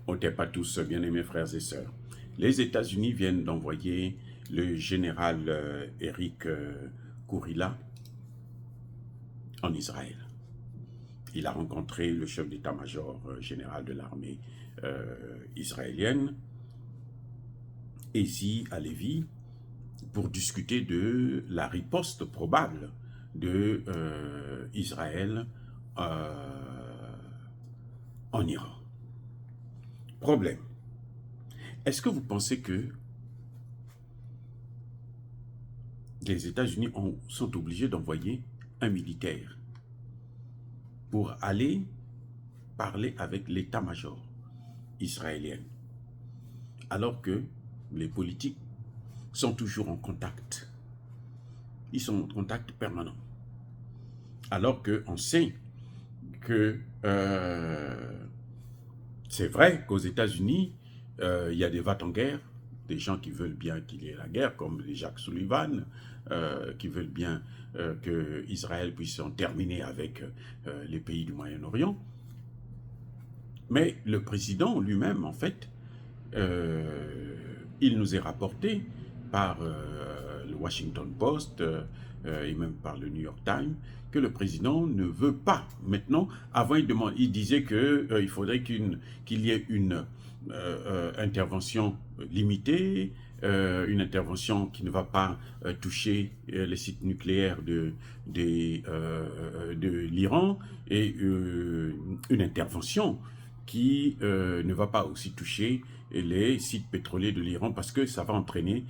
Ôtez pas tous, bien-aimés frères et sœurs. Les États-Unis viennent d'envoyer le général Eric Kourila en Israël. Il a rencontré le chef d'état-major général de l'armée israélienne, Ezi Halevi, pour discuter de la riposte probable de Israël en Iran. Problème. Est-ce que vous pensez que les États-Unis sont obligés d'envoyer un militaire pour aller parler avec l'état-major israélien, alors que les politiques sont toujours en contact? Ils sont en contact permanent. Alors qu'on sait que c'est vrai qu'aux États-Unis, il y a des va-t-en-guerre, des gens qui veulent bien qu'il y ait la guerre, comme les Jacques Sullivan, qui veulent bien que Israël puisse en terminer avec les pays du Moyen-Orient. Mais le président lui-même, en fait, il nous est rapporté par le Washington Post et même par le New York Times que le président ne veut pas. Maintenant, avant, il disait qu'il faudrait qu'il y ait une intervention limitée, une intervention qui ne va pas toucher les sites nucléaires de l'Iran, et une intervention qui ne va pas aussi toucher les sites pétroliers de l'Iran, parce que ça va entraîner,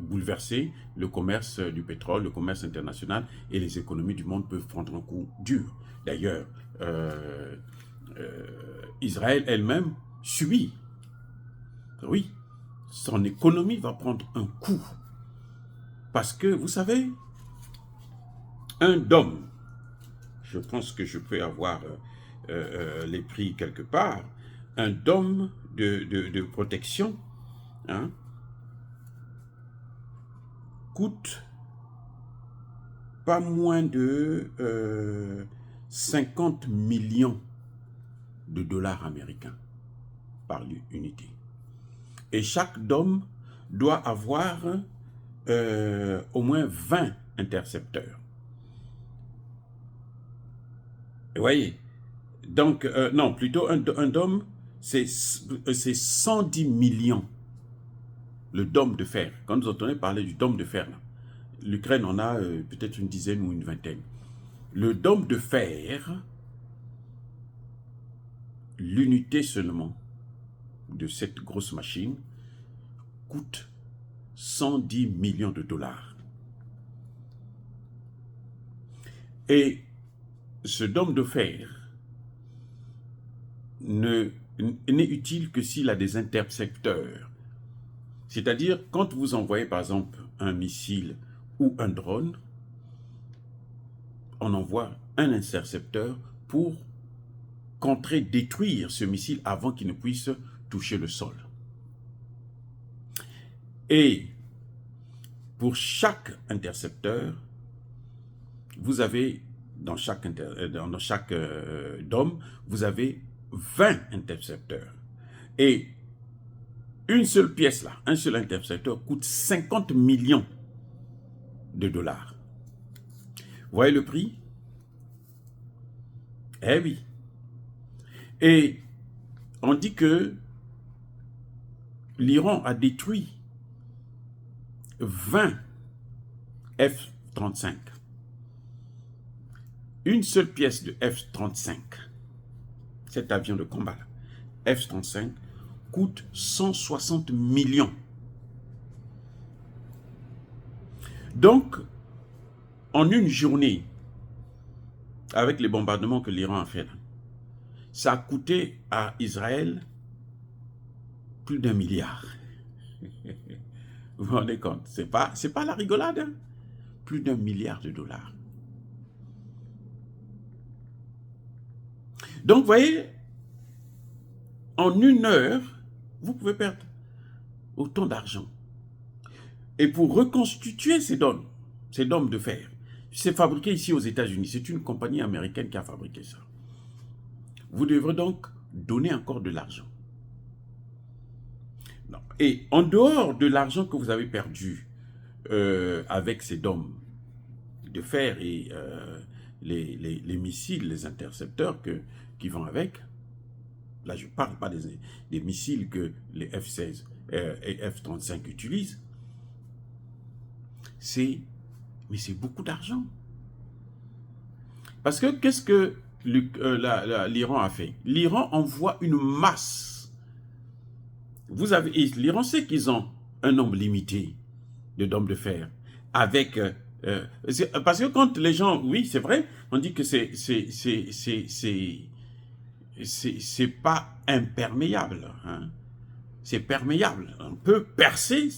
bouleverser le commerce du pétrole, le commerce international, et les économies du monde peuvent prendre un coup dur. D'ailleurs, Israël elle-même subit, oui, son économie va prendre un coup. Parce que, vous savez, un dôme, je pense que je peux avoir les prix quelque part, un dôme de protection hein, coûte pas moins de 50 millions de dollars américains par unité. Et chaque dôme doit avoir au moins 20 intercepteurs. Vous voyez? Donc, non, plutôt un dôme, c'est 110 millions, le dôme de fer. Quand vous entendez parler du dôme de fer, l'Ukraine en a peut-être une dizaine ou une vingtaine. Le dôme de fer, l'unité seulement de cette grosse machine, coûte 110 millions de dollars. Et ce dôme de fer n'est utile que s'il a des intercepteurs. C'est-à-dire, quand vous envoyez par exemple un missile ou un drone, on envoie un intercepteur pour contrer, détruire ce missile avant qu'il ne puisse toucher le sol. Et pour chaque intercepteur, vous avez, dans chaque dôme, vous avez 20 intercepteurs. Et une seule pièce là, un seul intercepteur coûte 50 millions de dollars. Vous voyez le prix? Eh oui. Et on dit que l'Iran a détruit 20 F-35. Une seule pièce de F-35, cet avion de combat, F-35, coûte 160 millions. Donc, en une journée, avec les bombardements que l'Iran a fait, ça a coûté à Israël plus d'1 milliard. Vous vous rendez compte? C'est pas la rigolade, hein? Plus d'1 milliard de dollars. Donc, vous voyez, en une heure, vous pouvez perdre autant d'argent. Et pour reconstituer ces dômes de fer, c'est fabriqué ici aux États-Unis. C'est une compagnie américaine qui a fabriqué ça. Vous devrez donc donner encore de l'argent. Et en dehors de l'argent que vous avez perdu avec ces dômes de fer et les missiles, les intercepteurs qui vont avec, là je ne parle pas des missiles que les F-16 et F-35 utilisent, mais c'est beaucoup d'argent. Parce que qu'est-ce que l'Iran a fait? L'Iran envoie une masse. L'Iran sait qu'ils ont un nombre limité de dômes de fer. Avec, parce que quand les gens, oui, c'est vrai, on dit que c'est pas imperméable. Hein. C'est perméable. On peut percer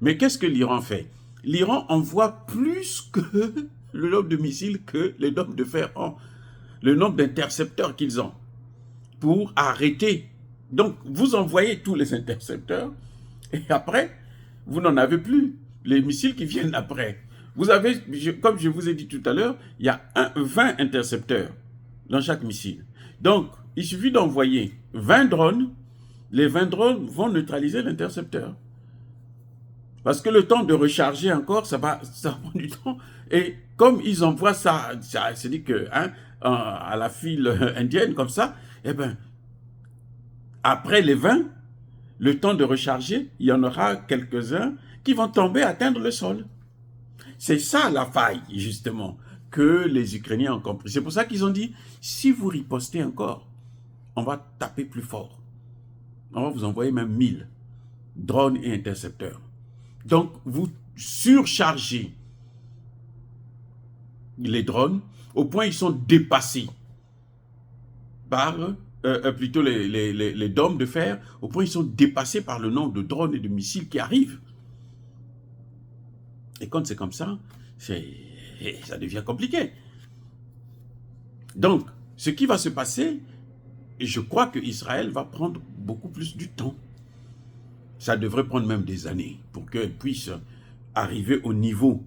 mais qu'est-ce que l'Iran fait? L'Iran envoie plus que le nombre de missiles que les dômes de fer ont, le nombre d'intercepteurs qu'ils ont pour arrêter. Donc, vous envoyez tous les intercepteurs et après, vous n'en avez plus. Les missiles qui viennent après. Vous avez, comme je vous ai dit tout à l'heure, il y a 20 intercepteurs dans chaque missile. Donc, il suffit d'envoyer 20 drones. Les 20 drones vont neutraliser l'intercepteur. Parce que le temps de recharger encore, ça prend du temps. Et comme ils envoient ça c'est dit que à la file indienne comme ça, eh ben, après les 20, le temps de recharger, il y en aura quelques-uns qui vont tomber, atteindre le sol. C'est ça la faille, justement, que les Ukrainiens ont compris. C'est pour ça qu'ils ont dit, si vous ripostez encore, on va taper plus fort. On va vous envoyer même 1000 drones et intercepteurs. Donc, vous surchargez les drones au point où ils sont dépassés par, plutôt les dômes de fer, au point où ils sont dépassés par le nombre de drones et de missiles qui arrivent. Et quand c'est comme ça, ça devient compliqué. Donc, ce qui va se passer, je crois qu'Israël va prendre beaucoup plus du temps. Ça devrait prendre même des années pour qu'elle puisse arriver au niveau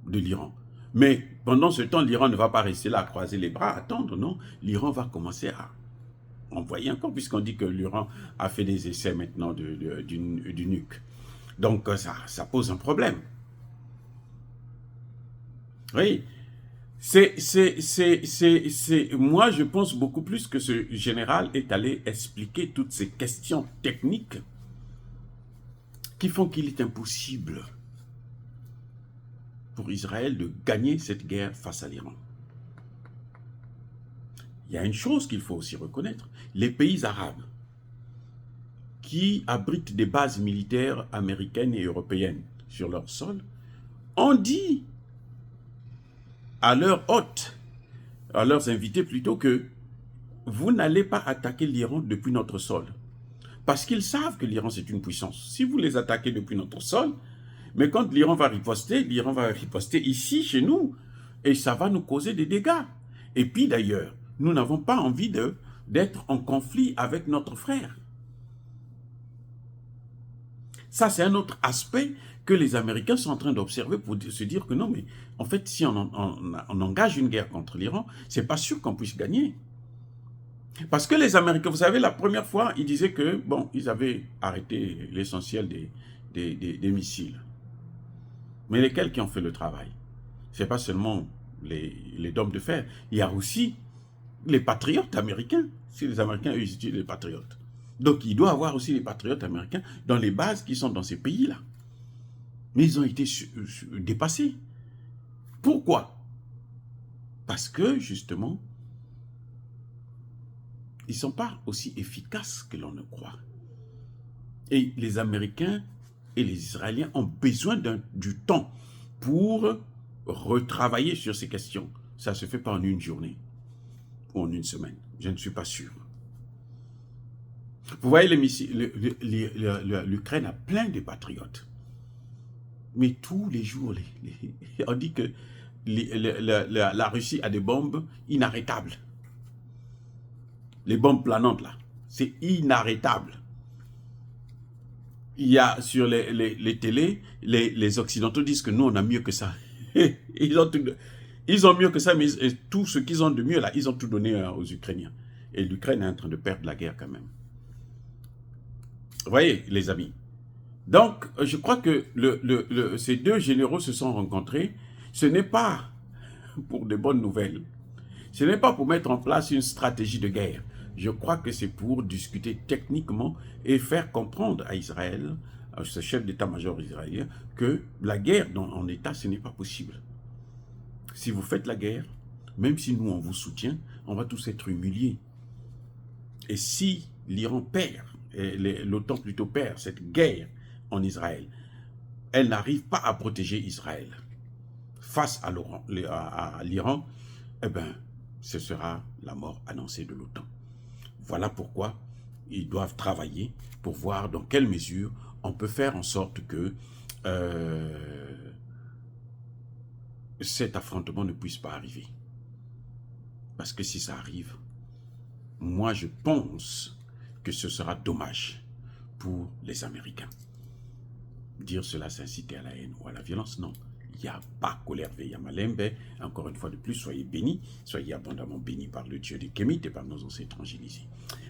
de l'Iran. Mais pendant ce temps, l'Iran ne va pas rester là à croiser les bras, attendre, non. L'Iran va commencer à envoyer encore, puisqu'on dit que l'Iran a fait des essais maintenant du nuque. Donc ça pose un problème. Oui. Moi, je pense beaucoup plus que ce général est allé expliquer toutes ces questions techniques qui font qu'il est impossible pour Israël de gagner cette guerre face à l'Iran. Il y a une chose qu'il faut aussi reconnaître. Les pays arabes qui abritent des bases militaires américaines et européennes sur leur sol ont dit à leurs hôtes, à leurs invités plutôt, que vous n'allez pas attaquer l'Iran depuis notre sol. Parce qu'ils savent que l'Iran c'est une puissance. Si vous les attaquez depuis notre sol, mais quand l'Iran va riposter ici, chez nous, et ça va nous causer des dégâts. Et puis d'ailleurs, nous n'avons pas envie d'être en conflit avec notre frère. Ça, c'est un autre aspect que les Américains sont en train d'observer pour se dire que non, mais en fait, si on engage une guerre contre l'Iran, c'est pas sûr qu'on puisse gagner. Parce que les Américains, vous savez, la première fois, ils disaient que, bon, ils avaient arrêté l'essentiel des missiles. Mais lesquels qui ont fait le travail? C'est pas seulement les dômes de fer, il y a aussi les patriotes américains. Si les Américains, eux, ils utilisent les patriotes. Donc, il doit y avoir aussi les patriotes américains dans les bases qui sont dans ces pays-là. Mais ils ont été dépassés. Pourquoi? Parce que, justement, ils ne sont pas aussi efficaces que l'on ne croit. Et les Américains et les Israéliens ont besoin du temps pour retravailler sur ces questions. Ça ne se fait pas en une journée ou en une semaine. Je ne suis pas sûr. Vous voyez, l'Ukraine a plein de patriotes. Mais tous les jours, on dit que la Russie a des bombes inarrêtables. Les bombes planantes, là, c'est inarrêtable. Il y a sur les télés, les Occidentaux disent que nous, on a mieux que ça. Ils ont mieux que ça, mais tout ce qu'ils ont de mieux, là, ils ont tout donné aux Ukrainiens. Et l'Ukraine est en train de perdre la guerre quand même. Vous voyez, les amis. Donc, je crois que ces deux généraux se sont rencontrés. Ce n'est pas pour de bonnes nouvelles. Ce n'est pas pour mettre en place une stratégie de guerre. Je crois que c'est pour discuter techniquement et faire comprendre à Israël, à ce chef d'état-major israélien, que la guerre en État, ce n'est pas possible. Si vous faites la guerre, même si nous, on vous soutient, on va tous être humiliés. Et si l'Iran perd, l'OTAN plutôt perd cette guerre en Israël, elle n'arrive pas à protéger Israël face à l'Iran, eh bien, ce sera la mort annoncée de l'OTAN. Voilà pourquoi ils doivent travailler pour voir dans quelle mesure on peut faire en sorte que cet affrontement ne puisse pas arriver. Parce que si ça arrive, moi je pense que ce sera dommage pour les Américains. Dire cela, c'est inciter à la haine ou à la violence, non. Il n'y a pas Kolerve, il y a Malembe. Encore une fois de plus, soyez bénis, soyez abondamment bénis par le Dieu des Kémites et par nos ancêtres angélisés.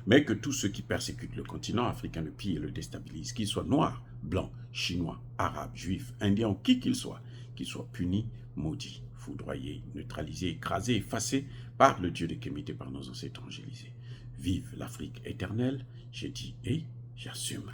Mais que tous ceux qui persécutent le continent africain, le pillent et le déstabilisent, qu'ils soient noirs, blancs, chinois, arabes, juifs, indiens ou qui qu'ils soient punis, maudits, foudroyés, neutralisés, écrasés, effacés par le Dieu des Kémites et par nos ancêtres angélisés. Vive l'Afrique éternelle, j'ai dit et j'assume.